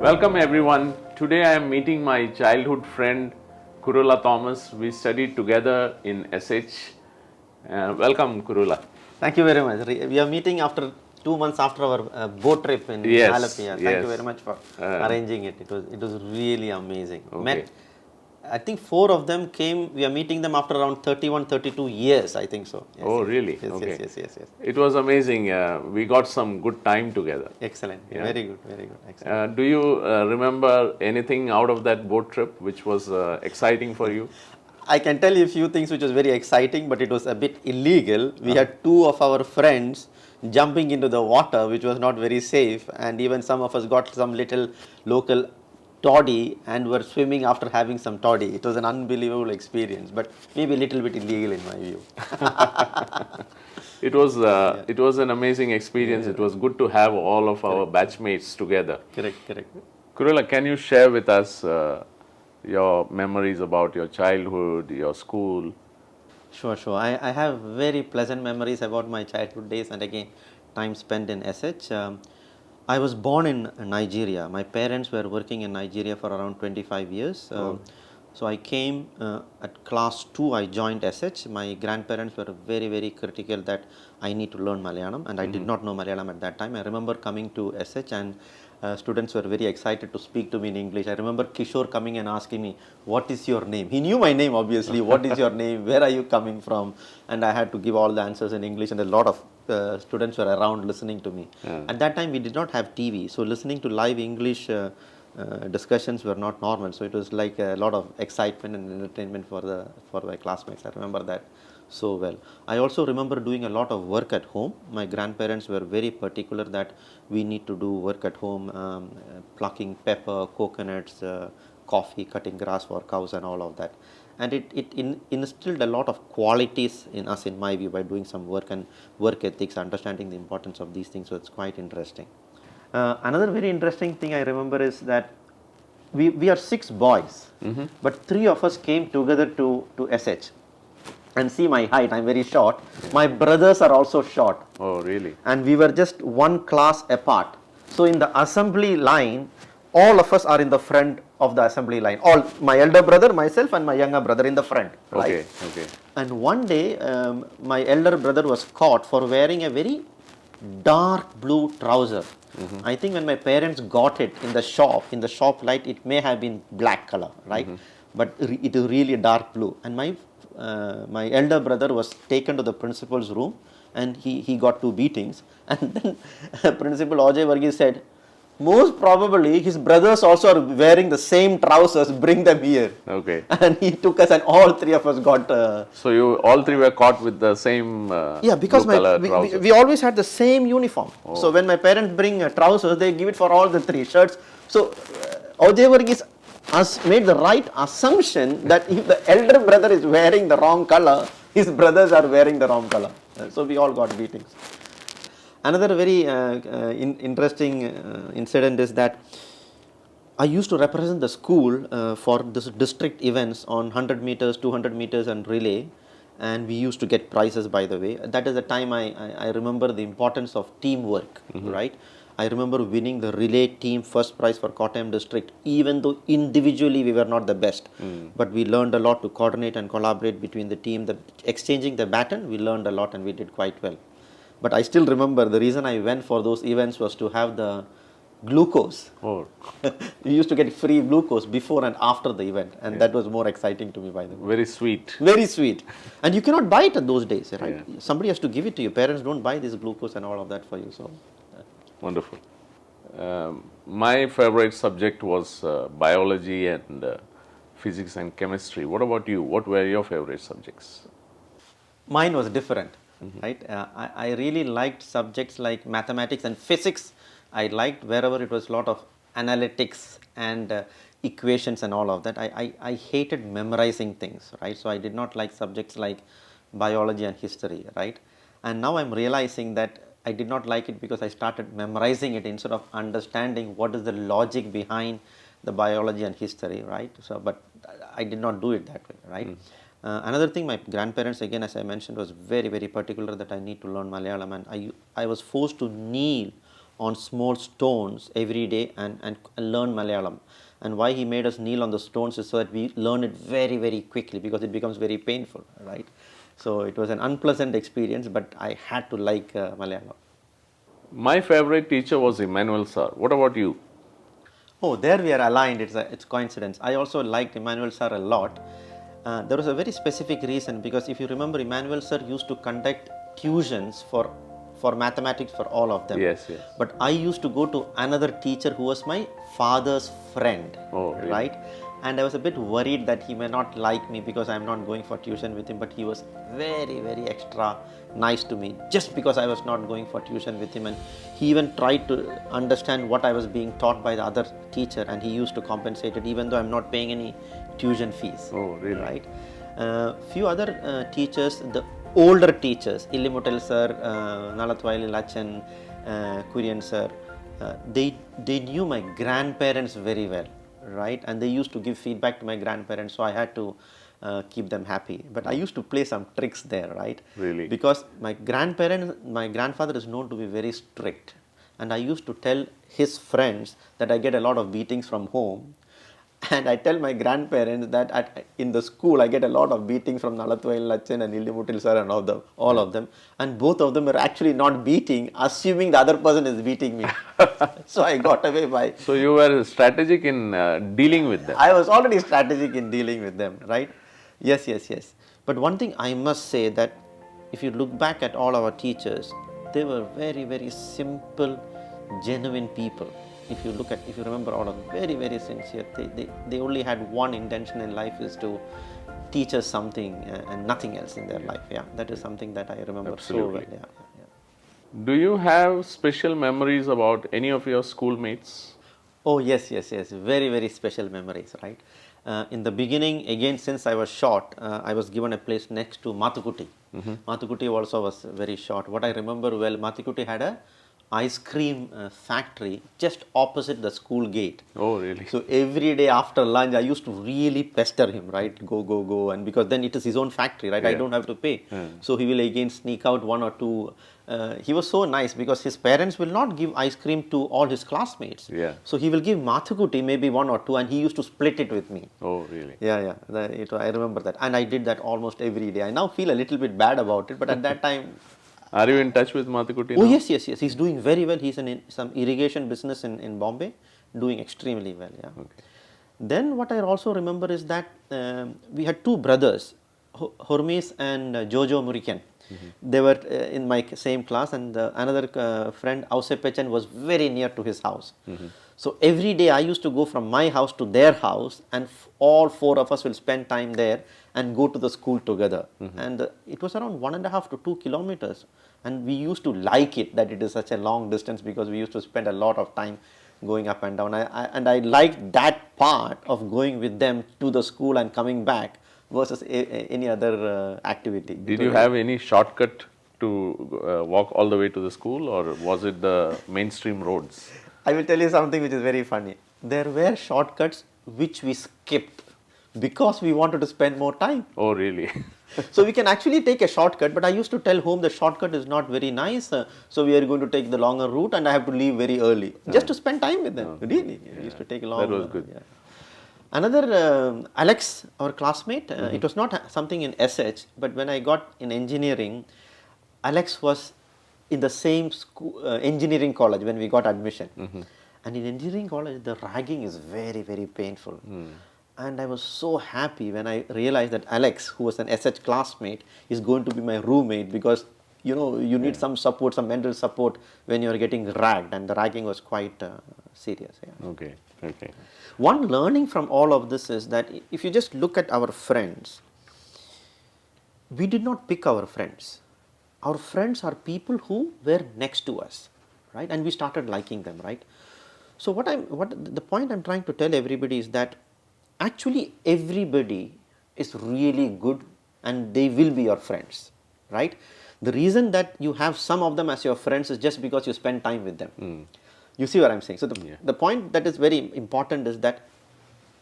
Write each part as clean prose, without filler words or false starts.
Welcome everyone. Today I am meeting my childhood friend Kuruvilla Thomas. We studied together in SH. Welcome Kuruvilla. Thank you very much. We are meeting after 2 months after our boat trip in Yes, Malapia. Thank you yes. very much for arranging it. It was really amazing. Okay. Met, I think 4 of them came. We are meeting them after around 31, 32 years. I think so. Yes, Oh, yes, really? Yes, Okay. yes. It was amazing. We got some good time together. Excellent. Yeah. Very good. Excellent. Do you remember anything out of that boat trip which was exciting for you? I can tell you a few things which was very exciting, but it was a bit illegal. We had two of our friends jumping into the water, which was not very safe, and even some of us got some little local toddy and were swimming after having some toddy. It was an unbelievable experience, but maybe a little bit illegal in my view. It was an amazing experience. It was good to have all of our batchmates together. Correct. Kuruvilla, can you share with us your memories about your childhood, your school? Sure. I have very pleasant memories about my childhood days and again time spent in SH. I was born in Nigeria. My parents were working in Nigeria for around 25 years. So I came at class 2, I joined SH. My grandparents were very critical that I need to learn Malayalam, and I did not know Malayalam at that time. I remember coming to SH and students were very excited to speak to me in English. I remember Kishore coming and asking me, "What is your name?" He knew my name obviously. "What is your name? Where are you coming from?" And I had to give all the answers in English, and a lot of students were around listening to me. At that time we did not have TV, so listening to live English discussions were not normal, so it was like a lot of excitement and entertainment for my classmates. I remember that so well. I also remember doing a lot of work at home. My grandparents were very particular that we need to do work at home, plucking pepper, coconuts, coffee, cutting grass for cows and all of that. And it instilled a lot of qualities in us, in my view, by doing some work and work ethics, understanding the importance of these things. So it's quite interesting. Another very interesting thing I remember is that we are 6 boys, but 3 of us came together to SH. And see my height, I'm very short. My brothers are also short. Oh, really? And we were just one class apart. So in the assembly line, all of us are in the front of the assembly line. All my elder brother, myself, and my younger brother in the front. Right? Okay. And one day, my elder brother was caught for wearing a very dark blue trouser. I think when my parents got it in the shop light, it may have been black color, right? But it is really dark blue. And my elder brother was taken to the principal's room, and he got 2 beatings. And then Principal Ajay Varghese said, "Most probably his brothers also are wearing the same trousers, bring them here." Okay. And he took us, and all 3 of us got... So you all 3 were caught with the same because blue color trousers. we always had the same uniform. So when my parents bring trousers, they give it for all the 3 shirts. So Ajay Varghese made the right assumption that if the elder brother is wearing the wrong color, his brothers are wearing the wrong color. So we all got beatings. Another very interesting incident is that I used to represent the school for this district events on 100 meters, 200 meters and relay, and we used to get prizes, by the way. That is the time I remember the importance of teamwork, right? I remember winning the relay team first prize for Kottayam district, even though individually we were not the best. But we learned a lot to coordinate and collaborate between the team. Exchanging the baton, we learned a lot and we did quite well. But I still remember the reason I went for those events was to have the glucose. Oh. We used to get free glucose before and after the event, and that was more exciting to me, by the way. Very sweet. Very sweet. And you cannot buy it in those days, right? Yeah. Somebody has to give it to you. Parents don't buy this glucose and all of that for you. So, Wonderful. My favorite subject was biology and physics and chemistry. What about you? What were your favorite subjects? mine was different, right? I really liked subjects like mathematics and physics. I liked wherever it was a lot of analytics and equations and all of that. I hated memorizing things, right? So I did not like subjects like biology and history, right? And now I'm realizing that I did not like it because I started memorizing it instead of understanding what is the logic behind the biology and history, right? So, but I did not do it that way, right? Another thing, my grandparents, again, as I mentioned, was very particular that I need to learn Malayalam, and I was forced to kneel on small stones every day and learn Malayalam. And why he made us kneel on the stones is so that we learn it very, very quickly, because it becomes very painful, right? So it was an unpleasant experience, but I had to like Malayalam. My favorite teacher was Emmanuel sir. What about you? Oh, there we are aligned. It's coincidence. I also liked Emmanuel sir a lot. There was a very specific reason, because if you remember, Emmanuel sir used to conduct tuitions for mathematics for all of them. Yes, yes. But I used to go to another teacher who was my father's friend. Oh, really? Right? And I was a bit worried that he may not like me because I'm not going for tuition with him, but he was very, very extra nice to me just because I was not going for tuition with him. And he even tried to understand what I was being taught by the other teacher, and he used to compensate it even though I'm not paying any tuition fees. Oh, really? Right? Few other teachers, the older teachers, Illimutal sir, Nalatwaili Lachan, Kurian sir, they knew my grandparents very well, right? And they used to give feedback to my grandparents, so I had to keep them happy. But I used to play some tricks there, right? Really? Because my grandfather is known to be very strict, and I used to tell his friends that I get a lot of beatings from home. And I tell my grandparents that in the school I get a lot of beatings from Nalatwail Lachan and Illimutil sir and all of them. And both of them are actually not beating, assuming the other person is beating me. So I got away by... So you were strategic in dealing with them. I was already strategic in dealing with them, right? Yes. But one thing I must say, that if you look back at all our teachers, they were very, very simple, genuine people. If you remember all of them, very, very sincere. They only had one intention in life, is to teach us something and nothing else in their life. Yeah, that is something that I remember Absolutely. so well. Yeah. Do you have special memories about any of your schoolmates? Oh, yes. Very, very special memories, right? In the beginning, again, since I was short, I was given a place next to Mathukutti. Mathukutti also was very short. What I remember well, Mathukutti had a ice cream factory just opposite the school gate. Oh, really? So every day after lunch, I used to really pester him, right? Go. And because then it is his own factory, right? I don't have to pay. So he will again sneak out one or two. He was so nice because his parents will not give ice cream to all his classmates. Yeah. So he will give Mathukutti maybe one or two, and he used to split it with me. Oh, really? Yeah. I remember that. And I did that almost every day. I now feel a little bit bad about it, but at that time... Are you in touch with Mathukutti now? Oh, yes. He's doing very well. He's in some irrigation business in Bombay, doing extremely well. Yeah. Okay. Then what I also remember is that we had two brothers, Hormis and Jojo Murikan. They were in my same class, and another friend, Ausepechan, was very near to his house. So every day I used to go from my house to their house, and all four of us will spend time there and go to the school together. And it was around 1.5 to 2 kilometers. And we used to like it, that it is such a long distance, because we used to spend a lot of time going up and down. I liked that part of going with them to the school and coming back versus any other activity. Did you have any shortcut to walk all the way to the school, or was it the mainstream roads? I will tell you something which is very funny. There were shortcuts which we skipped because we wanted to spend more time. Oh, really? So we can actually take a shortcut, but I used to tell home the shortcut is not very nice, so we are going to take the longer route and I have to leave very early just to spend time with them. Really, we used to take a long. That was good. Yeah. Another Alex, our classmate, it was not something in SH, but when I got in engineering, Alex was in the same school, engineering college when we got admission. And in engineering college, the ragging is very, very painful. And I was so happy when I realized that Alex, who was an SH classmate, is going to be my roommate, because you need some support, some mental support when you are getting ragged, and the ragging was quite serious. Yeah. Okay. One learning from all of this is that if you just look at our friends, we did not pick our friends. Our friends are people who were next to us, right? And we started liking them, right? So the point I'm trying to tell everybody is that actually everybody is really good and they will be your friends, right? The reason that you have some of them as your friends is just because you spend time with them. You see what I'm saying? So the point that is very important is that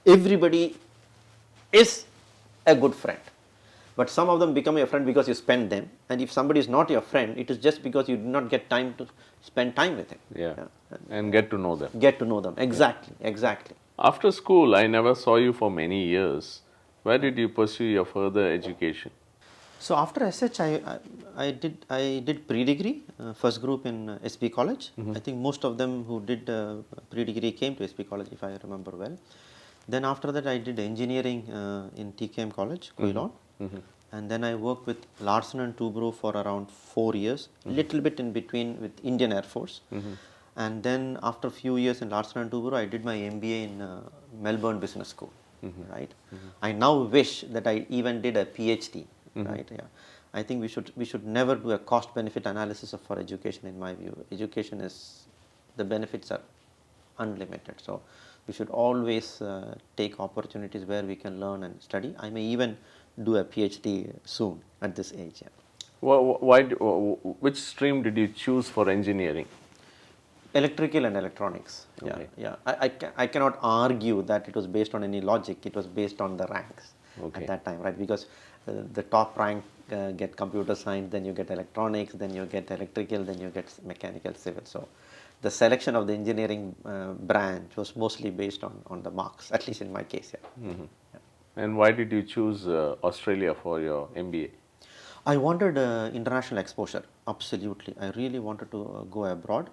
everybody is a good friend. But some of them become your friend because you spend them. And if somebody is not your friend, it is just because you did not get time to spend time with him. Yeah. And get to know them. Get to know them. Exactly, exactly. After school, I never saw you for many years. Where did you pursue your further education? So after SH, I did pre-degree, first group in SB College. I think most of them who did pre-degree came to SB College, if I remember well. Then after that, I did engineering in TKM College, Quilon. And then I worked with Larsen and Toubro for around 4 years, little bit in between with Indian Air Force. And then after a few years in Larsen and Toubro, I did my MBA in Melbourne Business School. Right. I now wish that I even did a PhD. Right. Yeah. I think we should never do a cost benefit analysis for education. In my view, education is, the benefits are unlimited. So we should always take opportunities where we can learn and study. I may even do a PhD soon at this age. Yeah. Which stream did you choose for engineering? Electrical and electronics. Okay. Yeah. I cannot argue that it was based on any logic. It was based on the ranks at that time, right? Because the top rank get computer science, then you get electronics, then you get electrical, then you get mechanical, civil. So the selection of the engineering branch was mostly based on the marks, at least in my case. Yeah. And why did you choose Australia for your MBA? I wanted international exposure, absolutely. I really wanted to go abroad.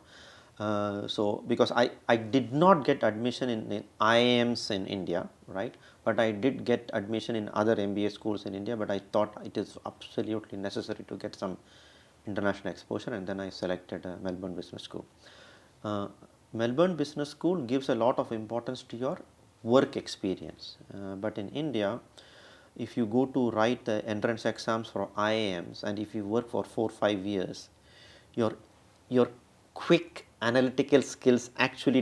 So because I did not get admission in IIMs in India, right? But I did get admission in other MBA schools in India, but I thought it is absolutely necessary to get some international exposure, and then I selected Melbourne Business School. Melbourne Business School gives a lot of importance to your work experience, but in India, if you go to write the entrance exams for IIMs and if you work for 4-5 years, your quick analytical skills actually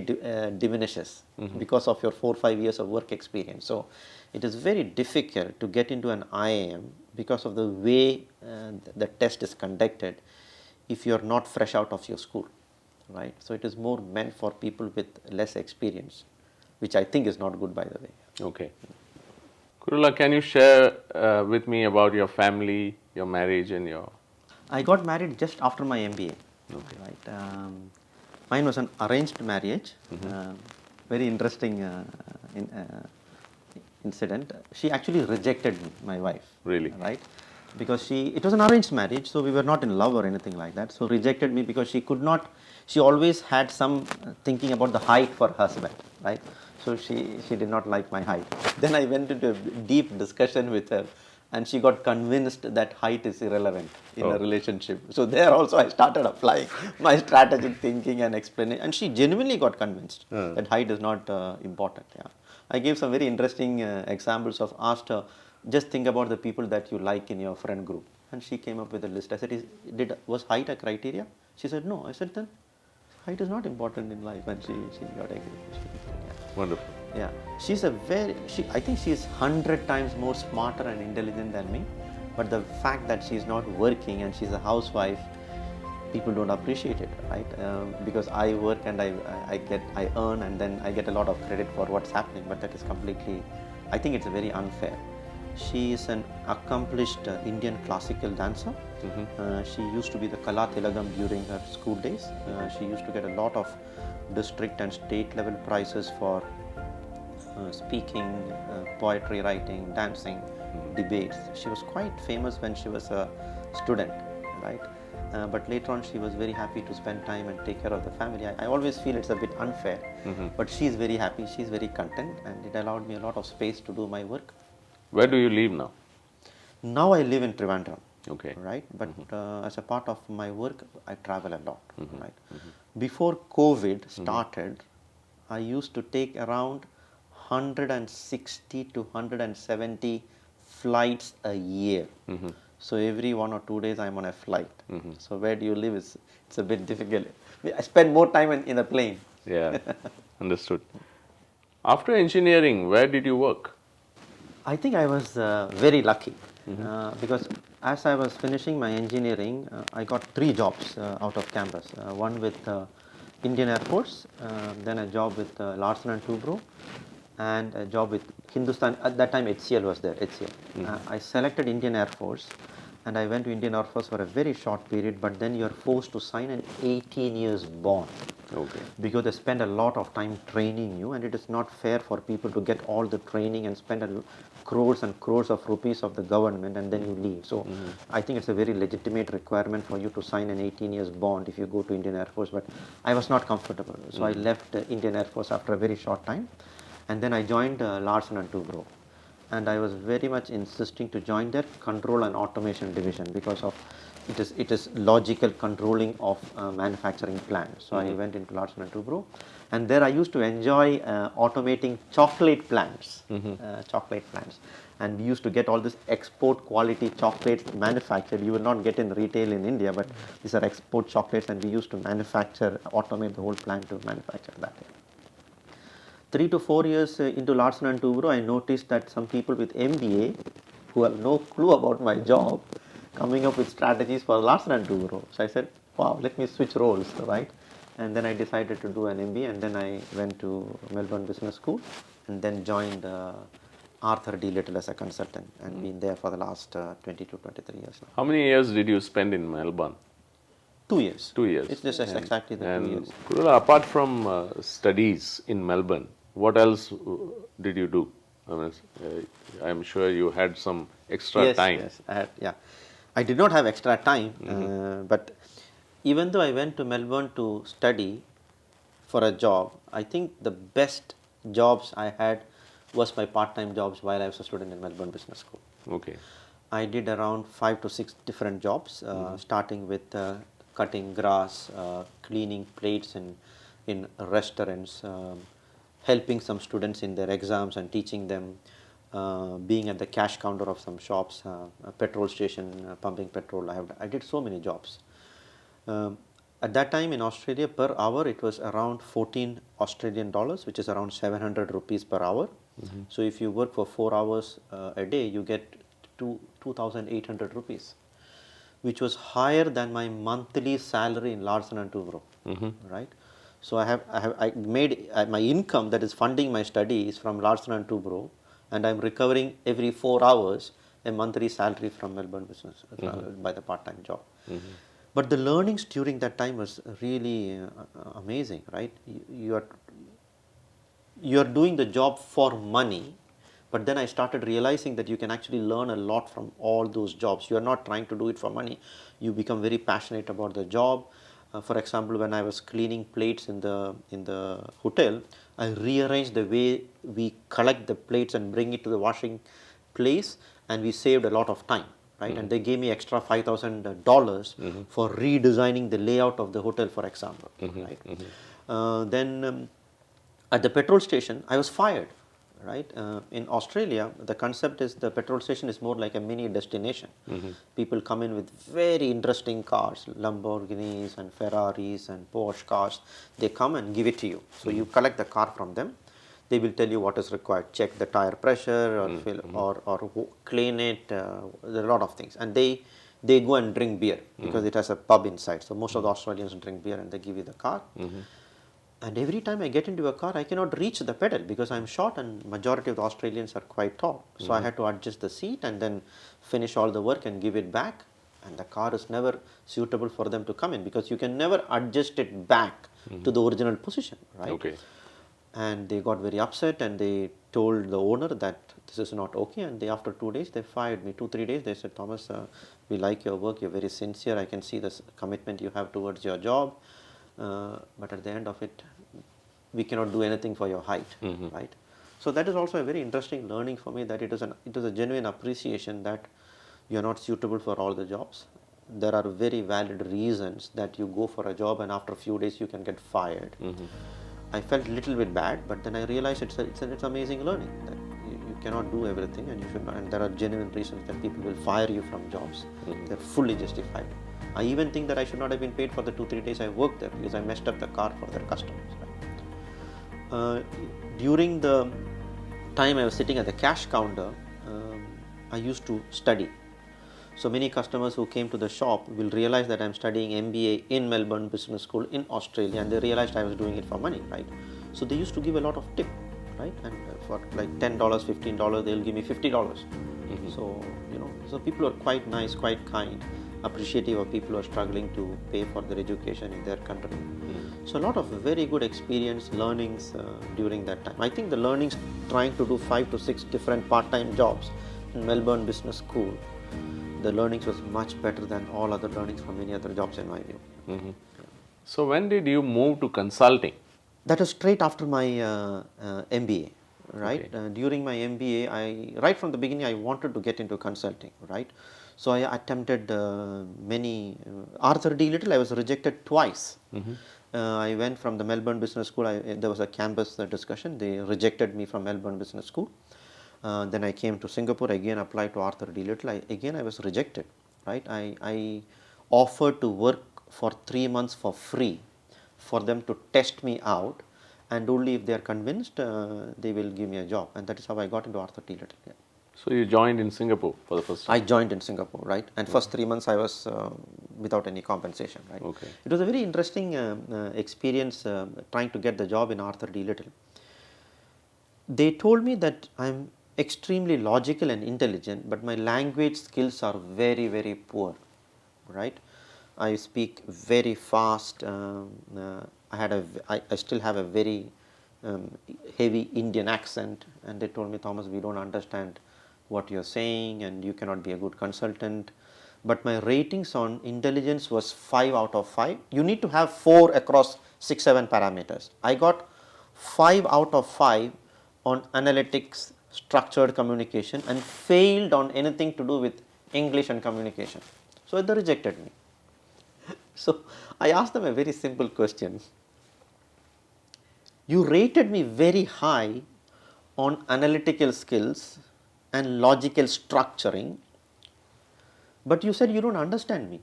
diminishes because of your 4-5 years of work experience. So it is very difficult to get into an IIM because of the way the test is conducted if you are not fresh out of your school, right? So it is more meant for people with less experience, which I think is not good, by the way. Okay. Kuruvilla, can you share with me about your family, your marriage and your... I got married just after my MBA. Okay. Right. Mine was an arranged marriage. Very interesting incident. She actually rejected me, my wife. Really? Right. Because it was an arranged marriage, so we were not in love or anything like that. So rejected me because she always had some thinking about the height for her husband, right? So she did not like my height. Then I went into a deep discussion with her, and she got convinced that height is irrelevant in a relationship. So there also I started applying my strategic thinking and explaining, and she genuinely got convinced that height is not important. Yeah. I gave some very interesting examples of, asked her, just think about the people that you like in your friend group, and she came up with a list. I said, was height a criteria? She said no. I said, then height is not important in life, and she got angry. Wonderful. Yeah, I think she is 100 times more smarter and intelligent than me, but the fact that she is not working and she's a housewife, people don't appreciate it, right? Because I work and I earn, and then I get a lot of credit for what's happening, but that is completely, I think it's very unfair. She is an accomplished Indian classical dancer. She used to be the Kala Tilagam during her school days. She used to get a lot of district and state level prizes for speaking, poetry writing, dancing, debates. She was quite famous when she was a student, right? But later on she was very happy to spend time and take care of the family. I always feel it's a bit unfair, but she is very happy, she is very content, and it allowed me a lot of space to do my work. Where do you live now? Now I live in Trivandrum. Okay. Right, but as a part of my work, I travel a lot. Right. Before COVID started, I used to take around 160 to 170 flights a year. So every 1 or 2 days I'm on a flight. So where do you live? It's a bit difficult. I spend more time in a plane. Yeah, understood. After engineering, where did you work? I think I was very lucky because as I was finishing my engineering, I got 3 jobs out of campus. One with Indian Air Force, then a job with Larsen and Toubro, and a job with Hindustan, at that time HCL was there, HCL. I selected Indian Air Force and I went to Indian Air Force for a very short period, but then you're forced to sign an 18 years bond. Okay. Because they spend a lot of time training you, and it is not fair for people to get all the training and spend crores and crores of rupees of the government and then you leave. So I think it's a very legitimate requirement for you to sign an 18 years bond if you go to Indian Air Force, but I was not comfortable. So I left Indian Air Force after a very short time, and then I joined Larsen and Toubro. And I was very much insisting to join their control and automation division because of it is logical controlling of manufacturing plants. So I went into Larsen and Toubro, and there I used to enjoy automating chocolate plants, and we used to get all this export quality chocolates manufactured. You will not get in retail in India, but these are export chocolates, and we used to automate the whole plant to manufacture that. 3 to 4 years into Larsen and Toubro, I noticed that some people with MBA who have no clue about my job coming up with strategies for Larsen and Toubro. So I said, wow, let me switch roles, right? And then I decided to do an MBA, and then I went to Melbourne Business School and then joined Arthur D. Little as a consultant and been there for the last 20 to 23 years now. How many years did you spend in Melbourne? 2 years. 2 years. It's just exactly the 2 years. Kuruvilla, apart from studies in Melbourne, what else did you do? I'm sure you had some extra time. Yes, I did not have extra time, but even though I went to Melbourne to study for a job, I think the best jobs I had was my part-time jobs while I was a student in Melbourne Business School. Okay. I did around 5 to 6 different jobs, starting with cutting grass, cleaning plates in restaurants, helping some students in their exams and teaching them, being at the cash counter of some shops, a petrol station, pumping petrol. I did so many jobs. At that time in Australia, per hour it was around 14 Australian dollars, which is around 700 rupees per hour. So if you work for 4 hours a day, you get 2,800 rupees, which was higher than my monthly salary in Larsen and Toubro, right? So I made my income that is funding my studies from Larsen and Toubro, and I'm recovering every 4 hours a monthly salary from Melbourne Business by the part-time job. But the learnings during that time was really amazing, right? You are doing the job for money, but then I started realizing that you can actually learn a lot from all those jobs. You are not trying to do it for money. You become very passionate about the job. For example, when I was cleaning plates in the hotel, I rearranged the way we collect the plates and bring it to the washing place, and we saved a lot of time, right? And they gave me extra $5,000 for redesigning the layout of the hotel, for example, right? Then at the petrol station, I was fired, right? In Australia, the concept is the petrol station is more like a mini destination. People come in with very interesting cars, Lamborghinis and Ferraris and Porsche cars. They come and give it to you. So you collect the car from them. They will tell you what is required. Check the tire pressure or fill or clean it. There are a lot of things. And they go and drink beer because it has a pub inside. So most of the Australians drink beer and they give you the car. And every time I get into a car, I cannot reach the pedal because I'm short and majority of the Australians are quite tall. So I had to adjust the seat and then finish all the work and give it back. And the car is never suitable for them to come in because you can never adjust it back to the original position, right? Okay. And they got very upset and they told the owner that this is not okay. And after 2 days, they fired me. 2-3 days, they said, Thomas, we like your work. You're very sincere. I can see the commitment you have towards your job. But at the end of it, we cannot do anything for your height, right? So that is also a very interesting learning for me, that it is a genuine appreciation that you are not suitable for all the jobs. There are very valid reasons that you go for a job and after a few days you can get fired. I felt a little bit bad, but then I realized it's amazing learning that you cannot do everything and you should not, and there are genuine reasons that people will fire you from jobs. They're fully justified. I even think that I should not have been paid for the 2-3 days I worked there because I messed up the car for their customers. Right? During the time I was sitting at the cash counter, I used to study. So many customers who came to the shop will realize that I'm studying MBA in Melbourne Business School in Australia, and they realized I was doing it for money, right? So they used to give a lot of tip. right? And for like $10, $15, they'll give me $50. So, so people are quite nice, quite kind, appreciative of people who are struggling to pay for their education in their country. So a lot of very good experience, learnings during that time. I think the learnings trying to do 5 to 6 different part-time jobs in Melbourne Business School, the learnings was much better than all other learnings from any other jobs in my view. So when did you move to consulting? That was straight after my MBA, right? Okay. During my MBA, right from the beginning, I wanted to get into consulting, right? So I attempted many, Arthur D. Little, I was rejected twice. I went from the Melbourne Business School, there was a campus discussion, they rejected me from Melbourne Business School. Then I came to Singapore, again applied to Arthur D. Little, again I was rejected, right? I offered to work for 3 months for free for them to test me out, and only if they are convinced they will give me a job, and that is how I got into Arthur D. Little. Yeah. So you joined in Singapore for the first time? I joined in Singapore, right? And first 3 months I was without any compensation, right? Okay. It was a very interesting experience trying to get the job in Arthur D. Little. They told me that I'm extremely logical and intelligent, but my language skills are very, very poor, right? I speak very fast. I still have a very heavy Indian accent, and they told me, Thomas, we don't understand what you're saying, and you cannot be a good consultant. But my ratings on intelligence was 5 out of 5. You need to have 4 across 6, 7 parameters. I got 5 out of 5 on analytics, structured communication, and failed on anything to do with English and communication. So they rejected me. So I asked them a very simple question. You rated me very high on analytical skills and logical structuring, but you said you don't understand me.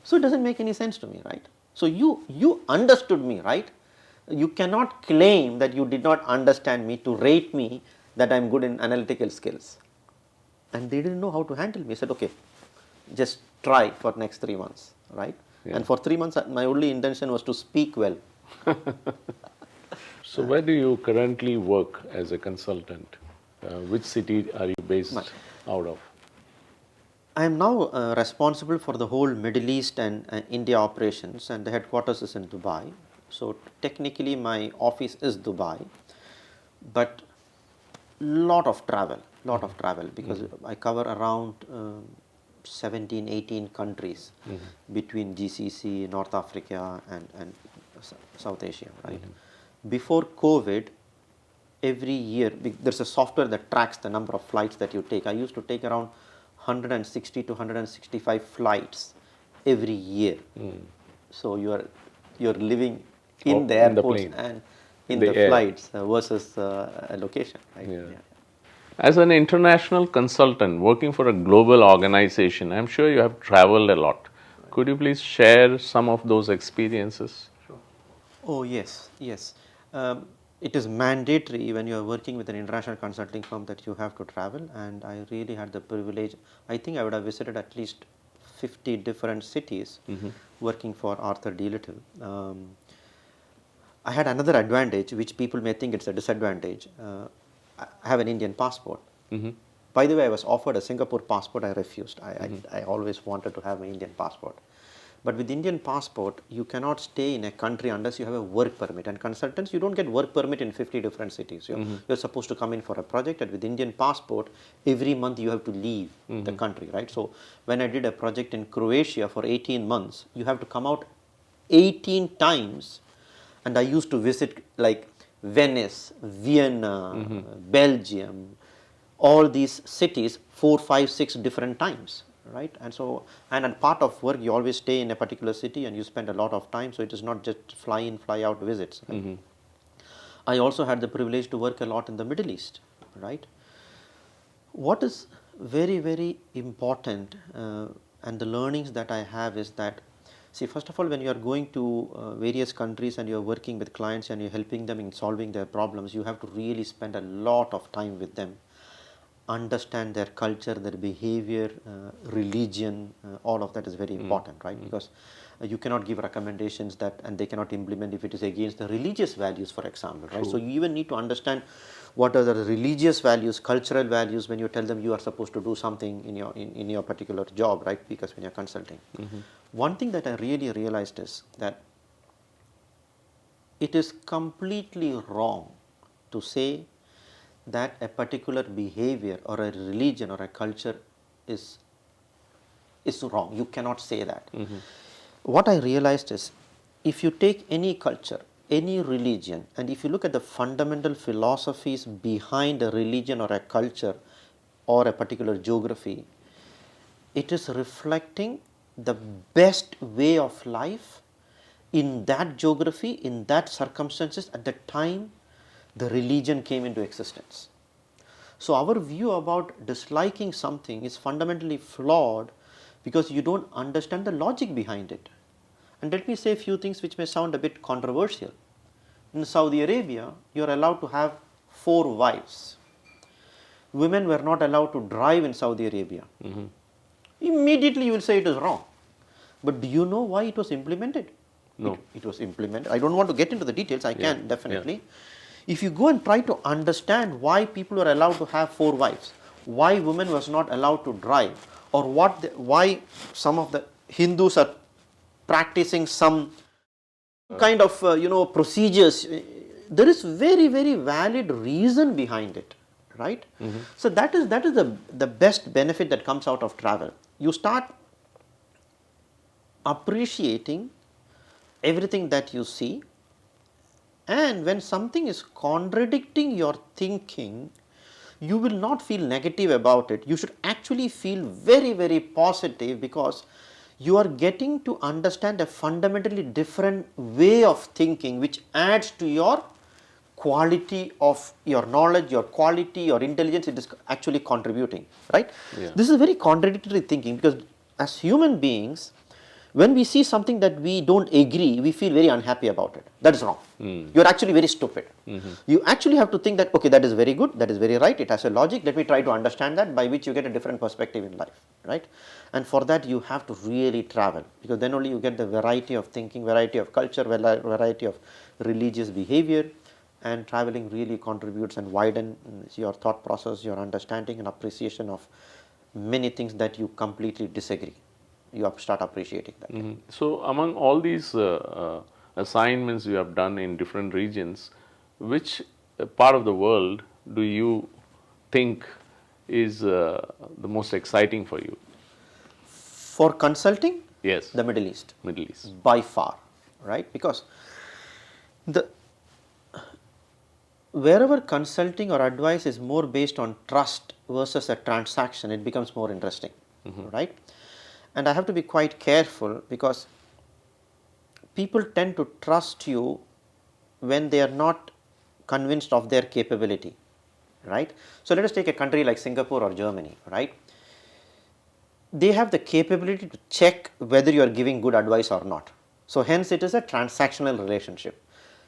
So it doesn't make any sense to me, right? So you understood me, right? You cannot claim that you did not understand me to rate me that I'm good in analytical skills. And they didn't know how to handle me. I said, okay, just try for next 3 months, right? Yeah. And for 3 months, my only intention was to speak well. So where do you currently work as a consultant? Which city are you based out of? I am now responsible for the whole Middle East and India operations, and the headquarters is in Dubai. So technically my office is Dubai, but lot of travel because I cover around 17, 18 countries between GCC, North Africa and South Asia, right? Before COVID, every year, there's a software that tracks the number of flights that you take. I used to take around 160 to 165 flights every year. So you're living in the airports and in the flights versus a location, right? Yeah. As an international consultant working for a global organization, I'm sure you have traveled a lot. Could you please share some of those experiences? Sure. Oh, yes. It is mandatory when you are working with an international consulting firm that you have to travel, and I really had the privilege. I think I would have visited at least 50 different cities working for Arthur D. Little. I had another advantage, which people may think it's a disadvantage. I have an Indian passport. By the way, I was offered a Singapore passport. I refused. I always wanted to have an Indian passport. But with Indian passport, you cannot stay in a country unless you have a work permit. And consultants, you don't get work permit in 50 different cities. You're supposed to come in for a project, and with Indian passport, every month you have to leave the country, right? So when I did a project in Croatia for 18 months, you have to come out 18 times. And I used to visit like Venice, Vienna, Belgium, all these cities 4, 5, 6 different times, right? And so, and as part of work, you always stay in a particular city and you spend a lot of time. So it is not just fly in, fly out visits. Right? I also had the privilege to work a lot in the Middle East, right? What is very, very important and the learnings that I have is that, see, first of all, when you are going to various countries and you are working with clients and you're helping them in solving their problems, you have to really spend a lot of time with them. understand their culture, their behavior, religion, all of that is very important, right? Because you cannot give recommendations that and they cannot implement if it is against the religious values, for example, right? So you even need to understand what are the religious values, cultural values when you tell them you are supposed to do something in your particular job, right? Because when you're consulting. One thing that I really realized is that it is completely wrong to say that a particular behavior or a religion or a culture is wrong. You cannot say that. What I realized is, if you take any culture, any religion, and if you look at the fundamental philosophies behind a religion or a culture or a particular geography, it is reflecting the best way of life in that geography, in that circumstances at the time the religion came into existence. So our view about disliking something is fundamentally flawed because you don't understand the logic behind it. And let me say a few things which may sound a bit controversial. In Saudi Arabia, you are allowed to have 4 wives. Women were not allowed to drive in Saudi Arabia. Immediately you will say it is wrong. But do you know why it was implemented? No. It was implemented. I don't want to get into the details. I can definitely. If you go and try to understand why people were allowed to have 4 wives, why women was not allowed to drive, or why some of the Hindus are practicing some kind of procedures, there is very valid reason behind it, right? So that is the best benefit that comes out of travel. You start appreciating everything that you see, and when something is contradicting your thinking, you will not feel negative about it. You should actually feel very positive, because you are getting to understand a fundamentally different way of thinking which adds to your quality of your knowledge, your quality, your intelligence. It is actually contributing, right? This is very contradictory thinking, because as human beings, when we see something that we don't agree, we feel very unhappy about it. That is wrong. You are actually very stupid. You actually have to think that, okay, that is very good, that is very right, it has a logic, let me try to understand that, by which you get a different perspective in life, right? And for that you have to really travel, because then only you get the variety of thinking, variety of culture, variety of religious behavior, and traveling really contributes and widens your thought process, your understanding and appreciation of many things that you completely disagree. You start appreciating that. So among all these assignments you have done in different regions, which part of the world do you think is the most exciting for you? For consulting, Yes. the Middle East. Middle East. By far, right? Because wherever consulting or advice is more based on trust versus a transaction, it becomes more interesting, right? And I have to be quite careful, because people tend to trust you when they are not convinced of their capability, right? So let us take a country like Singapore or Germany, right? They have the capability to check whether you are giving good advice or not. So hence it is a transactional relationship.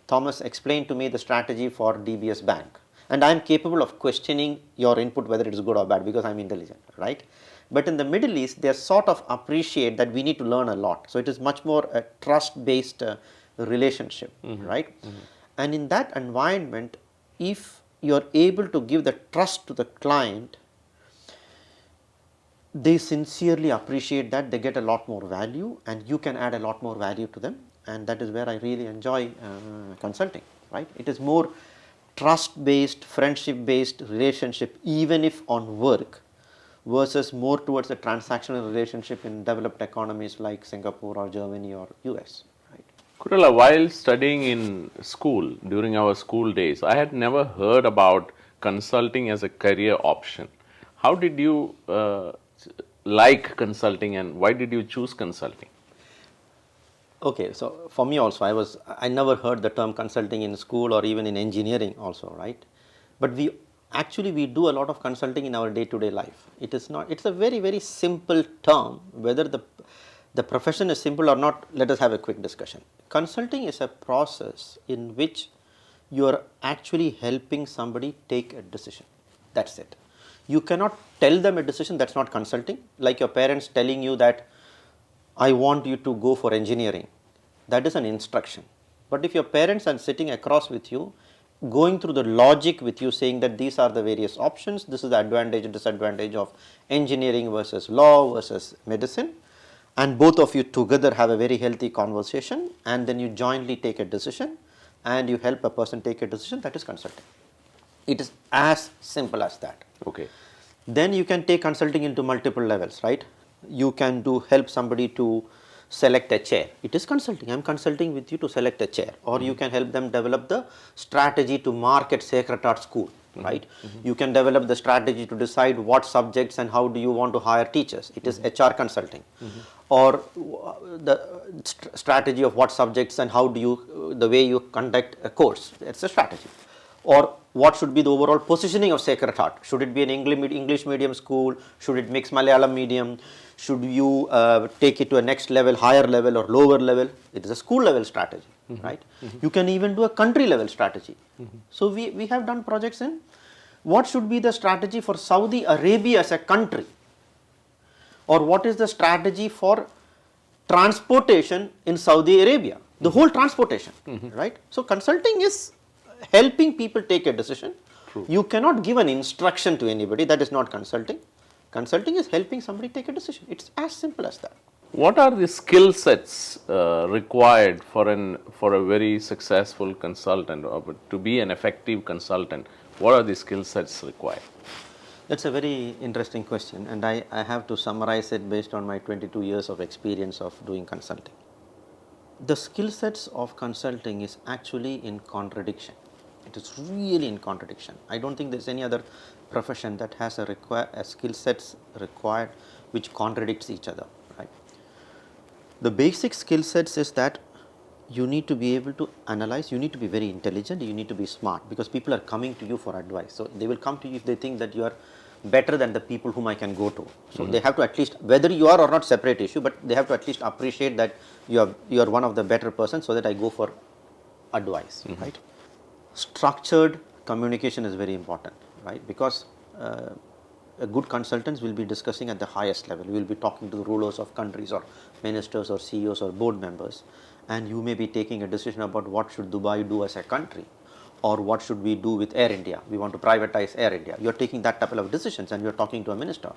Thomas explained to me the strategy for DBS Bank, and I am capable of questioning your input whether it is good or bad, because I am intelligent, right? But in the Middle East, they sort of appreciate that we need to learn a lot. So it is much more a trust-based relationship, right? And in that environment, if you are able to give the trust to the client, they sincerely appreciate that, they get a lot more value, and you can add a lot more value to them. And that is where I really enjoy consulting, right? It is more trust-based, friendship-based relationship, even if on work, versus more towards a transactional relationship in developed economies like Singapore or Germany or US. Right? Kuruvilla, while studying in school, during our school days, I had never heard about consulting as a career option. How did you like consulting, and why did you choose consulting? Okay, so for me also, I never heard the term consulting in school or even in engineering also, right? But we do a lot of consulting in our day-to-day life. It's a very simple term. Whether the profession is simple or not, let us have a quick discussion. Consulting is a process in which you are actually helping somebody take a decision. That's it. You cannot tell them a decision, that's not consulting. Like your parents telling you that I want you to go for engineering, that is an instruction. But if your parents are sitting across with you, going through the logic with you, saying that these are the various options, this is the advantage and disadvantage of engineering versus law versus medicine, and both of you together have a very healthy conversation, and then you jointly take a decision and you help a person take a decision, that is consulting. It is as simple as that. Okay. Then you can take consulting into multiple levels, right? You can help somebody to select a chair. It is consulting. I am consulting with you to select a chair. Or you can help them develop the strategy to market Sacred Heart School, right? You can develop the strategy to decide what subjects and how do you want to hire teachers. It is HR consulting. Or the strategy of what subjects and how do you, the way you conduct a course. It's a strategy. Or what should be the overall positioning of Sacred Heart? Should it be an English medium school? Should it mix Malayalam medium? Should you take it to a next level, higher level or lower level? It is a school level strategy, right? You can even do a country level strategy. So we have done projects in what should be the strategy for Saudi Arabia as a country, or what is the strategy for transportation in Saudi Arabia, the whole transportation, right? So consulting is helping people take a decision. True. You cannot give an instruction to anybody, that is not consulting. Consulting is helping somebody take a decision. It's as simple as that. What are the skill sets required for a very successful consultant, or to be an effective consultant? What are the skill sets required? That's a very interesting question, and I have to summarize it based on my 22 years of experience of doing consulting. The skill sets of consulting is actually in contradiction. It is really in contradiction. I don't think there's any other profession that has a skill sets required which contradicts each other, right? The basic skill sets is that you need to be able to analyze, you need to be very intelligent, you need to be smart, because people are coming to you for advice. So they will come to you if they think that you are better than the people whom I can go to. So they have to at least, whether you are or not, separate issue, but they have to at least appreciate that you are one of the better persons, so that I go for advice, right? Structured communication is very important, right? Because a good consultants will be discussing at the highest level. We will be talking to the rulers of countries or ministers or CEOs or board members, and you may be taking a decision about what should Dubai do as a country, or what should we do with Air India. We want to privatize Air India. You are taking that type of decisions and you are talking to a minister.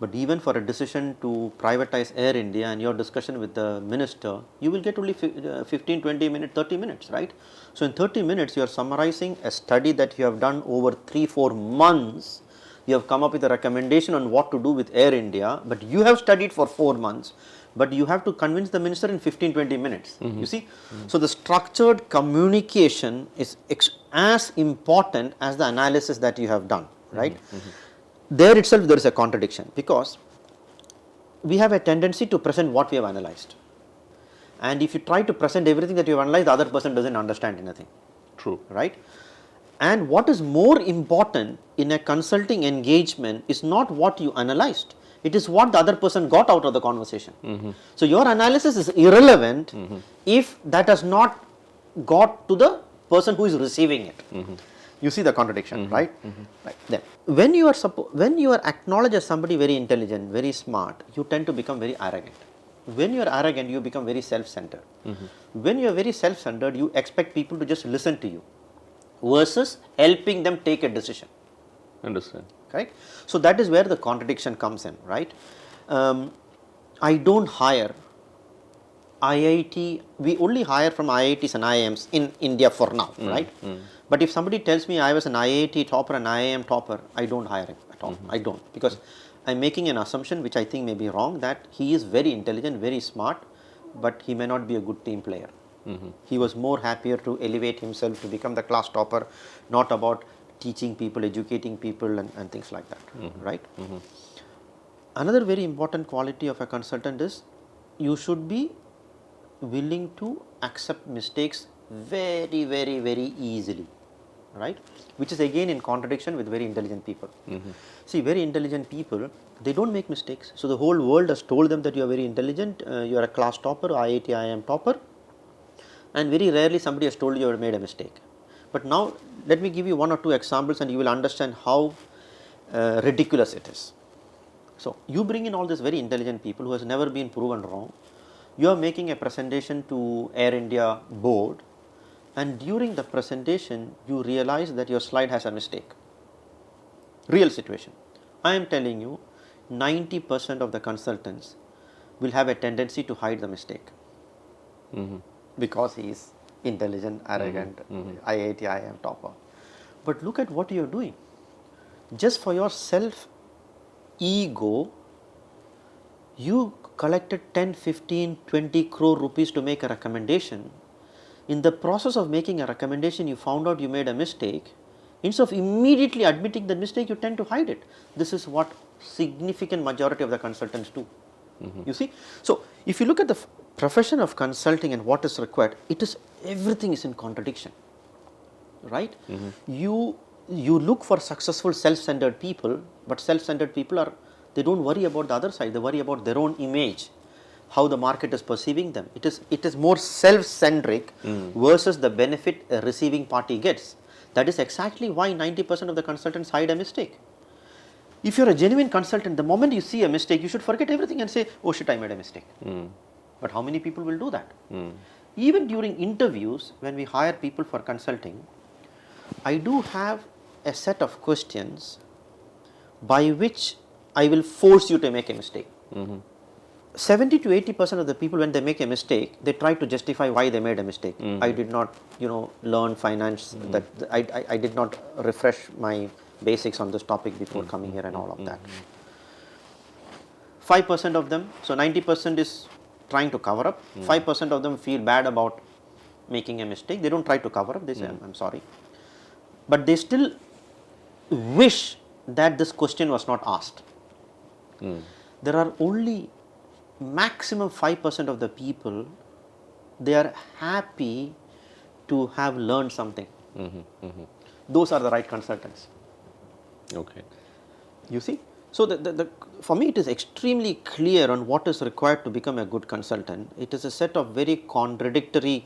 But even for a decision to privatize Air India and your discussion with the minister, you will get only 15, 20 minutes, 30 minutes, right? So in 30 minutes, you are summarizing a study that you have done over 3-4 months. You have come up with a recommendation on what to do with Air India, but you have studied for 4 months, but you have to convince the minister in 15, 20 minutes. You see? So the structured communication is as important as the analysis that you have done, right? There itself there is a contradiction, because we have a tendency to present what we have analyzed. And if you try to present everything that you have analyzed, the other person doesn't understand anything. True. Right? And what is more important in a consulting engagement is not what you analyzed. It is what the other person got out of the conversation. So your analysis is irrelevant if that has not got to the person who is receiving it. You see the contradiction, right? Right. Then, when you are acknowledged as somebody very intelligent, very smart, you tend to become very arrogant. When you are arrogant, you become very self-centered. When you are very self-centered, you expect people to just listen to you, versus helping them take a decision. Understand. Right? So that is where the contradiction comes in, right? I don't hire IIT, we only hire from IITs and IIMs in India for now, right? But if somebody tells me I was an IIT topper and IIM topper, I don't hire him at all. I don't, because I'm making an assumption which I think may be wrong, that he is very intelligent, very smart, but he may not be a good team player. He was more happier to elevate himself to become the class topper, not about teaching people, educating people and things like that, right? Another very important quality of a consultant is you should be willing to accept mistakes very, very, very easily, right? Which is again in contradiction with very intelligent people. See, very intelligent people, they don't make mistakes. So the whole world has told them that you are very intelligent, you are a class topper, IIT, IIM topper, and very rarely somebody has told you have made a mistake. But now let me give you 1 or 2 examples and you will understand how ridiculous it is. So, you bring in all these very intelligent people who has never been proven wrong. You are making a presentation to Air India board, and during the presentation you realize that your slide has a mistake. Real situation. I am telling you, 90% of the consultants will have a tendency to hide the mistake. Because he is intelligent, arrogant, IIT, IIM topper. But look at what you are doing. Just for your self ego, you collected 10, 15, 20 crore rupees to make a recommendation. In the process of making a recommendation, you found out you made a mistake. Instead of immediately admitting the mistake, you tend to hide it. This is what significant majority of the consultants do. You see? So, if you look at the profession of consulting and what is required, everything is in contradiction, right? You look for successful self-centered people, but self-centered people they don't worry about the other side, they worry about their own image, how the market is perceiving them. It is more self-centric versus the benefit a receiving party gets. That is exactly why 90% of the consultants hide a mistake. If you are a genuine consultant, the moment you see a mistake, you should forget everything and say, oh shit, I made a mistake. But how many people will do that? Even during interviews, when we hire people for consulting, I do have a set of questions by which I will force you to make a mistake. 70 to 80% of the people, when they make a mistake, they try to justify why they made a mistake. I did not, learn finance, that I did not refresh my basics on this topic before coming here and all of that. 5% of them, so 90% is trying to cover up, 5% of them feel bad about making a mistake. They don't try to cover up, they say, I'm sorry. But they still wish that this question was not asked. There are only maximum 5% of the people, they are happy to have learned something. Those are the right consultants. Okay. You see? So, for me it is extremely clear on what is required to become a good consultant. It is a set of very contradictory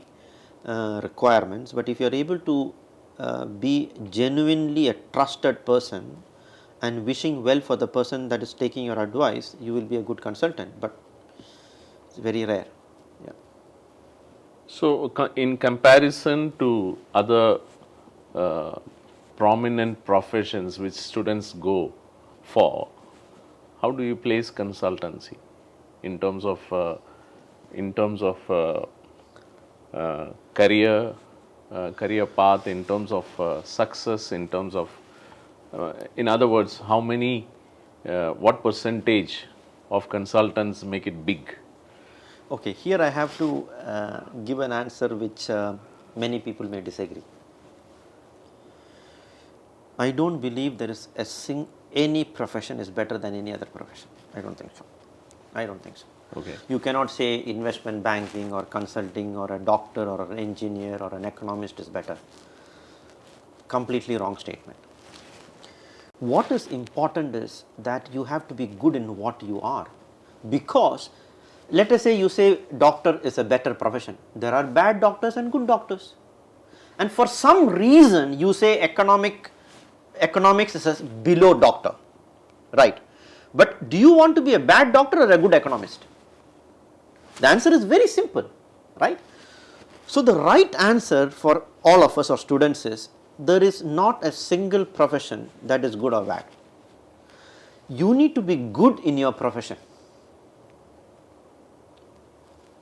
requirements, but if you are able to be genuinely a trusted person and wishing well for the person that is taking your advice, you will be a good consultant, but it's very rare. Yeah. So, in comparison to other prominent professions which students go for, how do you place consultancy in terms of career path, in terms of success, in terms of in other words, what percentage of consultants make it big? Okay, here I have to give an answer which many people may disagree. I don't believe there is any profession is better than any other profession. I don't think so. Okay. You cannot say investment banking or consulting or a doctor or an engineer or an economist is better. Completely wrong statement. What is important is that you have to be good in what you are, because let us say you say doctor is a better profession. There are bad doctors and good doctors, and for some reason you say economics is below doctor, right? But do you want to be a bad doctor or a good economist? The answer is very simple, right? So the right answer for all of us or students is, there is not a single profession that is good or bad. You need to be good in your profession.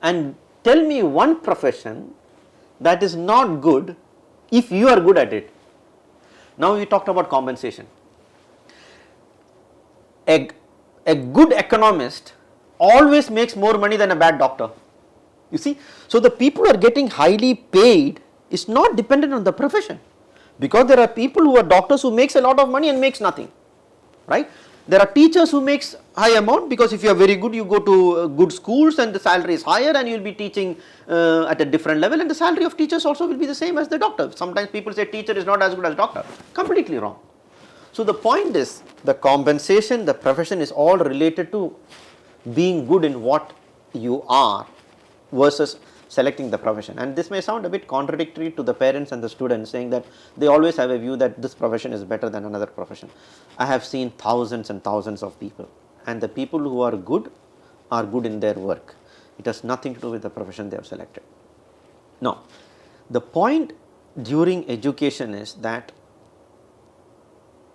And tell me one profession that is not good if you are good at it. Now we talked about compensation. A good economist always makes more money than a bad doctor. You see, so the people who are getting highly paid is not dependent on the profession, because there are people who are doctors who makes a lot of money and makes nothing, right? There are teachers who makes high amount, because if you are very good, you go to good schools and the salary is higher and you will be teaching at a different level, and the salary of teachers also will be the same as the doctor. Sometimes people say teacher is not as good as doctor. Completely wrong. So the point is, the compensation, the profession is all related to being good in what you are versus selecting the profession. And this may sound a bit contradictory to the parents and the students, saying that they always have a view that this profession is better than another profession. I have seen thousands and thousands of people, and the people who are good in their work. It has nothing to do with the profession they have selected. Now, the point during education is that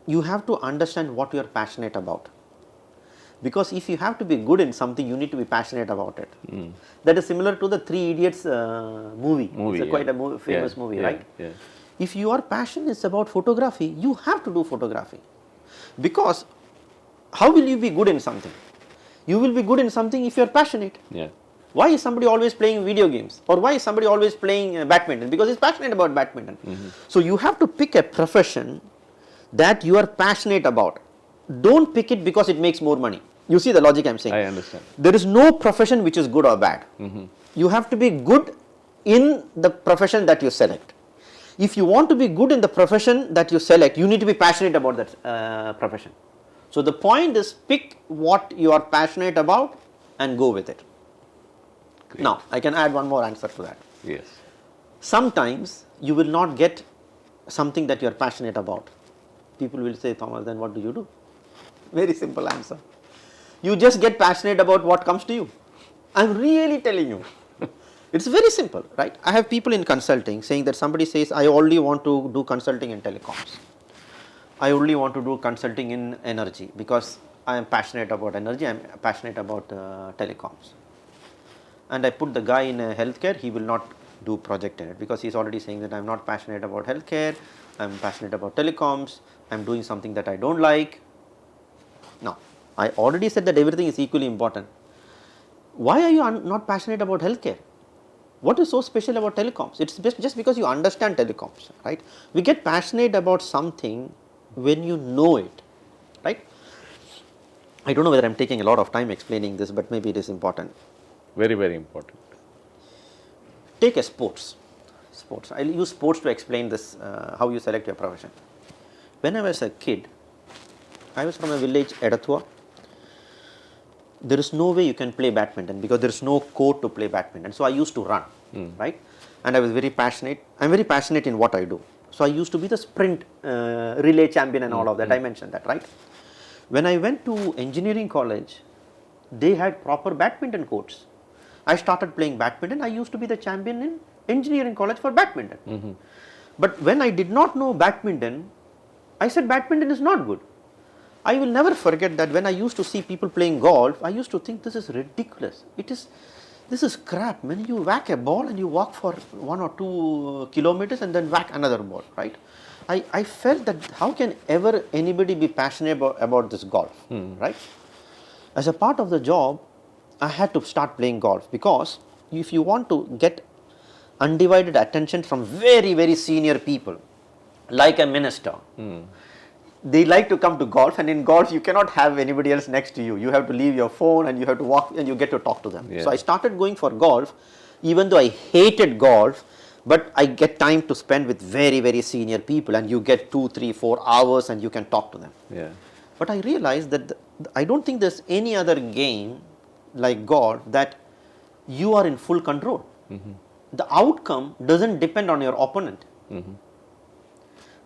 you have to understand what you are passionate about. Because if you have to be good in something, you need to be passionate about it. That is similar to the Three Idiots movie. It's quite a famous movie, right? Yeah. If your passion is about photography, you have to do photography. Because how will you be good in something? You will be good in something if you are passionate. Yeah. Why is somebody always playing video games? Or why is somebody always playing badminton? Because he's passionate about badminton. So you have to pick a profession that you are passionate about. Don't pick it because it makes more money. You see the logic I am saying? I understand. There is no profession which is good or bad. You have to be good in the profession that you select. If you want to be good in the profession that you select, you need to be passionate about that profession. So the point is, pick what you are passionate about and go with it. Great. Now, I can add one more answer to that. Yes. Sometimes you will not get something that you are passionate about. People will say, Thomas, then what do you do? Very simple answer. You just get passionate about what comes to you. I am really telling you. It's very simple, right? I have people in consulting saying that somebody says, I only want to do consulting in telecoms. I only want to do consulting in energy because I am passionate about energy, I am passionate about telecoms. And I put the guy in healthcare, he will not do project in it because he is already saying that I am not passionate about healthcare, I am passionate about telecoms, I am doing something that I don't like. Now, I already said that everything is equally important. Why are you not passionate about healthcare? What is so special about telecoms? It's just because you understand telecoms, right? We get passionate about something when you know it, right? I don't know whether I am taking a lot of time explaining this, but maybe it is important. Very, very important. Take a sports. I will use sports to explain this, how you select your profession. When I was a kid, I was from a village, Edathua. There is no way you can play badminton because there is no court to play badminton. So I used to run, right? And I was very passionate. I am very passionate in what I do. So I used to be the sprint relay champion and all of that. I mentioned that, right? When I went to engineering college, they had proper badminton courts. I started playing badminton. I used to be the champion in engineering college for badminton. But when I did not know badminton, I said badminton is not good. I will never forget that when I used to see people playing golf, I used to think this is ridiculous. This is crap. When you whack a ball and you walk for 1 or 2 kilometers and then whack another ball, right? I felt that how can ever anybody be passionate about this golf, right? As a part of the job, I had to start playing golf because if you want to get undivided attention from very, very senior people, like a minister, they like to come to golf, and in golf you cannot have anybody else next to you. You have to leave your phone and you have to walk and you get to talk to them. Yeah. So I started going for golf, even though I hated golf, but I get time to spend with very, very senior people, and you get 2, 3, 4 hours and you can talk to them. Yeah. But I realized that I don't think there's any other game like golf that you are in full control. The outcome doesn't depend on your opponent.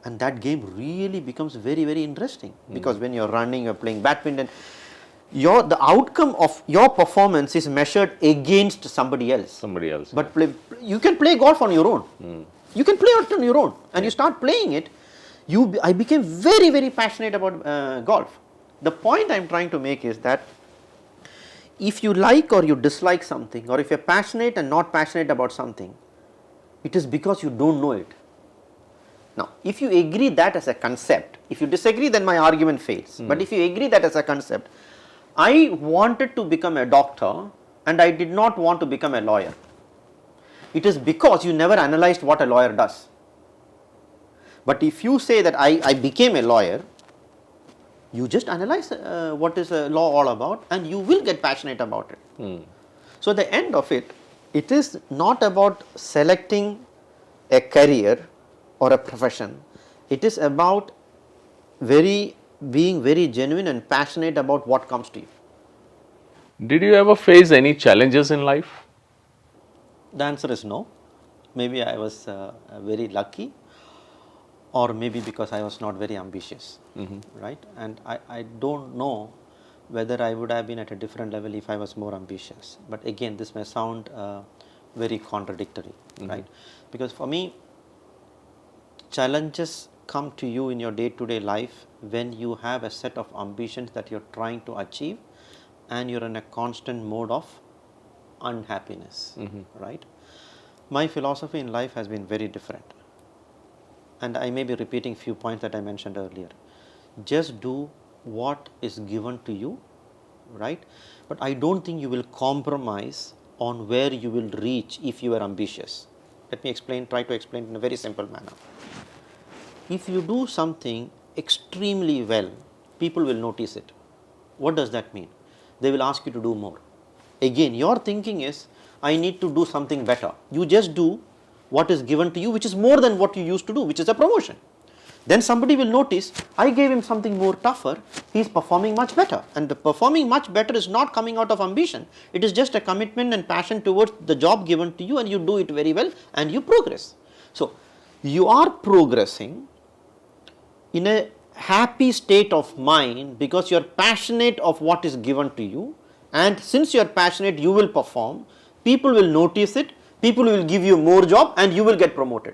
And that game really becomes very, very interesting because when you're running, you're playing badminton, the outcome of your performance is measured against somebody else. But you can play golf on your own. You can play it on your own, and you start playing it. I became very, very passionate about golf. The point I'm trying to make is that if you like or you dislike something, or if you're passionate and not passionate about something, it is because you don't know it. Now, if you agree that as a concept, if you disagree, then my argument fails. But if you agree that as a concept, I wanted to become a doctor and I did not want to become a lawyer. It is because you never analyzed what a lawyer does. But if you say that I became a lawyer, you just analyze what is a law all about, and you will get passionate about it. So, at the end of it, it is not about selecting a career or a profession. It is about being very genuine and passionate about what comes to you. Did you ever face any challenges in life? The answer is no. Maybe I was very lucky, or maybe because I was not very ambitious, right? And I don't know whether I would have been at a different level if I was more ambitious. But again, this may sound very contradictory, right? Because for me, challenges come to you in your day-to-day life when you have a set of ambitions that you're trying to achieve and you're in a constant mode of unhappiness, right? My philosophy in life has been very different, and I may be repeating few points that I mentioned earlier. Just do what is given to you, right? But I don't think you will compromise on where you will reach if you are ambitious. Let me try to explain in a very simple manner. If you do something extremely well, people will notice it. What does that mean? They will ask you to do more. Again, your thinking is, I need to do something better. You just do what is given to you, which is more than what you used to do, which is a promotion. Then somebody will notice, I gave him something more tougher, he is performing much better. And the performing much better is not coming out of ambition. It is just a commitment and passion towards the job given to you, and you do it very well and you progress. So, you are progressing in a happy state of mind because you are passionate of what is given to you, and since you are passionate, you will perform, people will notice it, people will give you more job, and you will get promoted.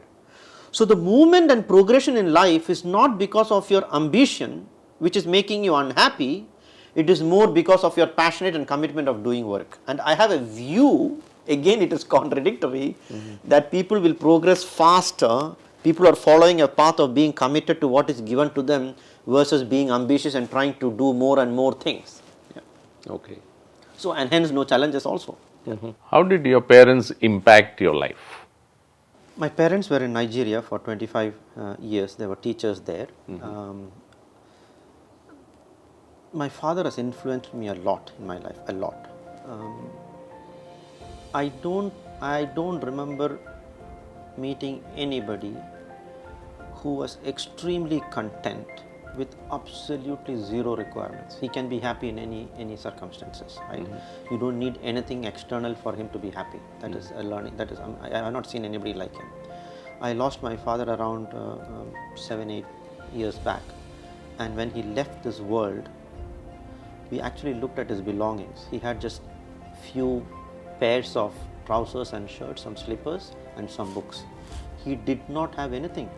So the movement and progression in life is not because of your ambition, which is making you unhappy, it is more because of your passionate and commitment of doing work. And I have a view, again it is contradictory, that people will progress faster, people are following a path of being committed to what is given to them versus being ambitious and trying to do more and more things. Yeah. Okay. So, and hence no challenges also. How did your parents impact your life? My parents were in Nigeria for 25 years. They were teachers there. My father has influenced me a lot in my life, a lot. I don't remember meeting anybody who was extremely content with absolutely zero requirements. He can be happy in any circumstances, right? You don't need anything external for him to be happy. That is a learning. That is, I have not seen anybody like him. I lost my father around 7-8 years back, and when he left this world, we actually looked at his belongings. He had just few pairs of trousers and shirts, some slippers, and some books. He did not have anything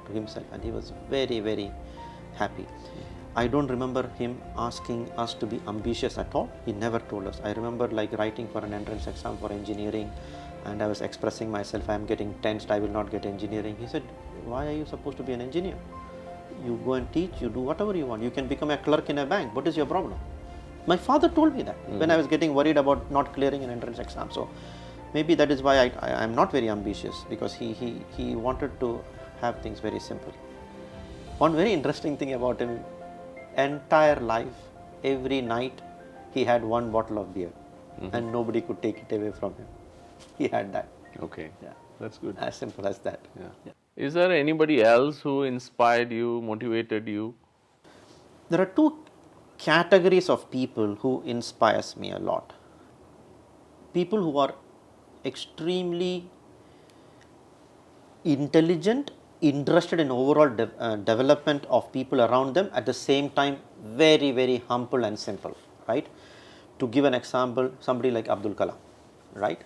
to himself, and he was very, very happy. I don't remember him asking us to be ambitious at all. He never told us. I remember like writing for an entrance exam for engineering, and I was expressing myself, I am getting tensed, I will not get engineering. He said, why are you supposed to be an engineer? You go and teach, you do whatever you want. You can become a clerk in a bank. What is your problem? My father told me that when I was getting worried about not clearing an entrance exam. So maybe that is why I am not very ambitious, because he wanted to have things very simple. One very interesting thing about him, entire life, every night he had one bottle of beer and nobody could take it away from him. He had that. Okay, Yeah. that's good. As simple as that. Yeah. Is there anybody else who inspired you, motivated you? There are two categories of people who inspires me a lot. People who are extremely intelligent, interested in overall development of people around them, at the same time very, very humble and simple, right? To give an example, somebody like Abdul Kalam, right?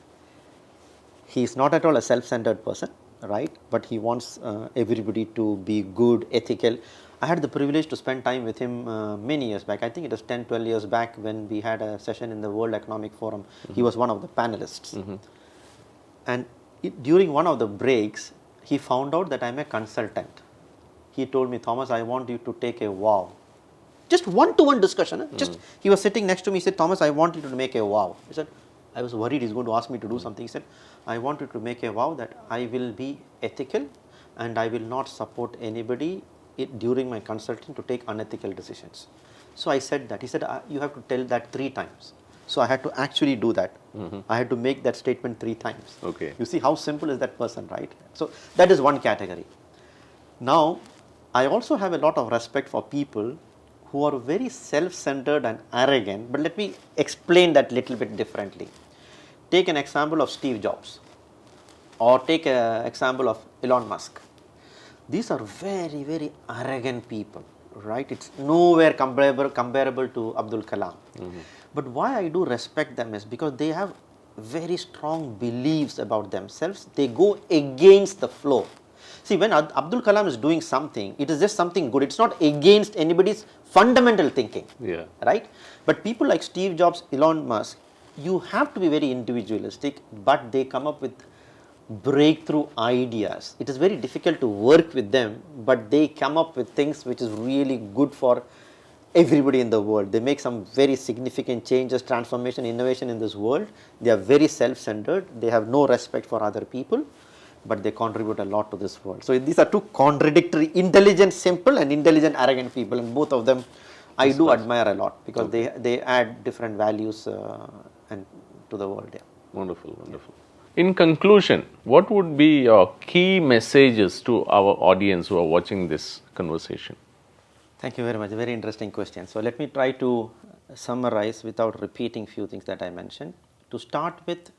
He is not at all a self-centered person, right? But he wants everybody to be good, ethical. I had the privilege to spend time with him many years back. I think it was 10, 12 years back when we had a session in the World Economic Forum. He was one of the panelists. And during one of the breaks, he found out that I am a consultant. He told me, Thomas, I want you to take a vow. Just one-to-one discussion. Just he was sitting next to me. He said, Thomas, I want you to make a vow. He said, I was worried he's going to ask me to do something. He said, I want you to make a vow that I will be ethical and I will not support anybody during my consulting to take unethical decisions. So I said that. He said, you have to tell that 3 times. So I had to actually do that. I had to make that statement 3 times. Okay. You see how simple is that person, right? So that is one category. Now, I also have a lot of respect for people who are very self-centered and arrogant, but let me explain that little bit differently. Take an example of Steve Jobs. Or take an example of Elon Musk. These are very, very arrogant people, right? It's nowhere comparable to Abdul Kalam. But why I do respect them is because they have very strong beliefs about themselves. They go against the flow. See, when Abdul Kalam is doing something, it is just something good. It's not against anybody's fundamental thinking, right? But people like Steve Jobs, Elon Musk, you have to be very individualistic, but they come up with breakthrough ideas. It is very difficult to work with them, but they come up with things which is really good for everybody in the world. They make some very significant changes, transformation, innovation in this world. They are very self-centered. They have no respect for other people, but they contribute a lot to this world. So these are two contradictory, intelligent, simple, and intelligent, arrogant people, and both of them I do admire a lot because they add different values and to the world. Yeah. Wonderful, wonderful. In conclusion, what would be your key messages to our audience who are watching this conversation? Thank you very much. Very interesting question. So let me try to summarize without repeating few things that I mentioned. To start with,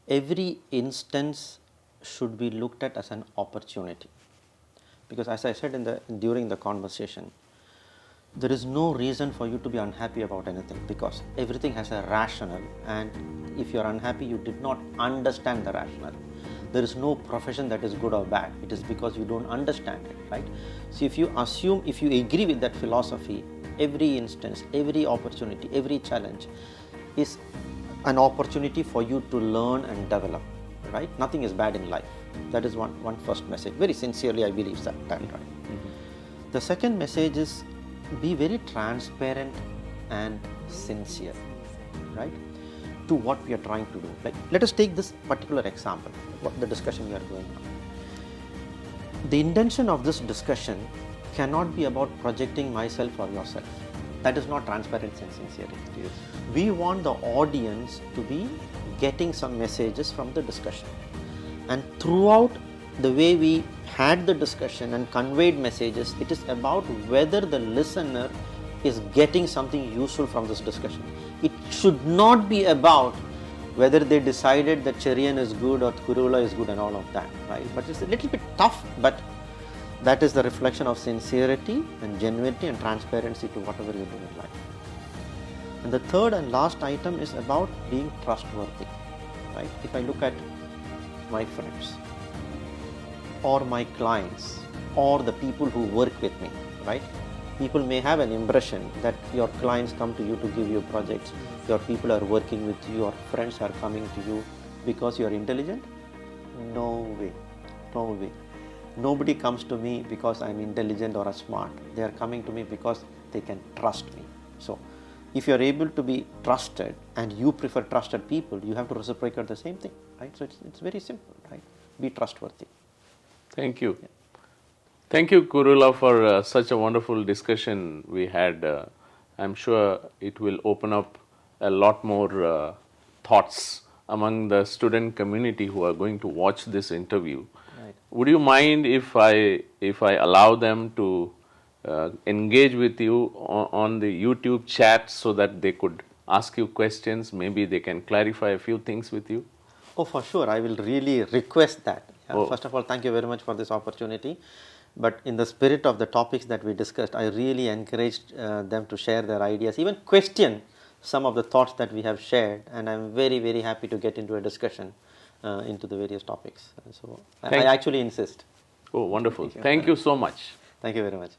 every instance should be looked at as an opportunity, because as I said during the conversation, there is no reason for you to be unhappy about anything, because everything has a rationale, and if you are unhappy, you did not understand the rationale. There is no profession that is good or bad. It is because you don't understand it, right? So if you agree with that philosophy, every instance, every opportunity, every challenge is an opportunity for you to learn and develop, right? Nothing is bad in life. That is one first message. Very sincerely, I believe that, right? The second message is, be very transparent and sincere, right, to what we are trying to do. Like, let us take this particular example, what the discussion we are going on. The intention of this discussion cannot be about projecting myself or yourself. That is not transparency and sincerity. Yes. We want the audience to be getting some messages from the discussion, and throughout the way we had the discussion and conveyed messages, it is about whether the listener is getting something useful from this discussion. It should not be about whether they decided that Cherian is good or Kuruvilla is good and all of that, right? But it's a little bit tough, but that is the reflection of sincerity and genuinity and transparency to whatever you do in life. And the third and last item is about being trustworthy, right? If I look at my friends, or my clients, or the people who work with me, right? People may have an impression that your clients come to you to give you projects, your people are working with you, your friends are coming to you because you are intelligent. No way, no way. Nobody comes to me because I'm intelligent or smart. They are coming to me because they can trust me. So if you are able to be trusted and you prefer trusted people, you have to reciprocate the same thing, right? So it's very simple, right? Be trustworthy. Thank you. Yeah. Thank you, Kuruvilla, for such a wonderful discussion we had. I'm sure it will open up a lot more thoughts among the student community who are going to watch this interview. Right. Would you mind if I allow them to engage with you on the YouTube chat so that they could ask you questions? Maybe they can clarify a few things with you. Oh, for sure. I will really request that. Yeah. Oh. First of all, thank you very much for this opportunity. But in the spirit of the topics that we discussed, I really encouraged them to share their ideas, even question some of the thoughts that we have shared. And I'm very, very happy to get into a discussion into the various topics. So I actually insist. Oh, wonderful. Thank you so much. Thank you very much.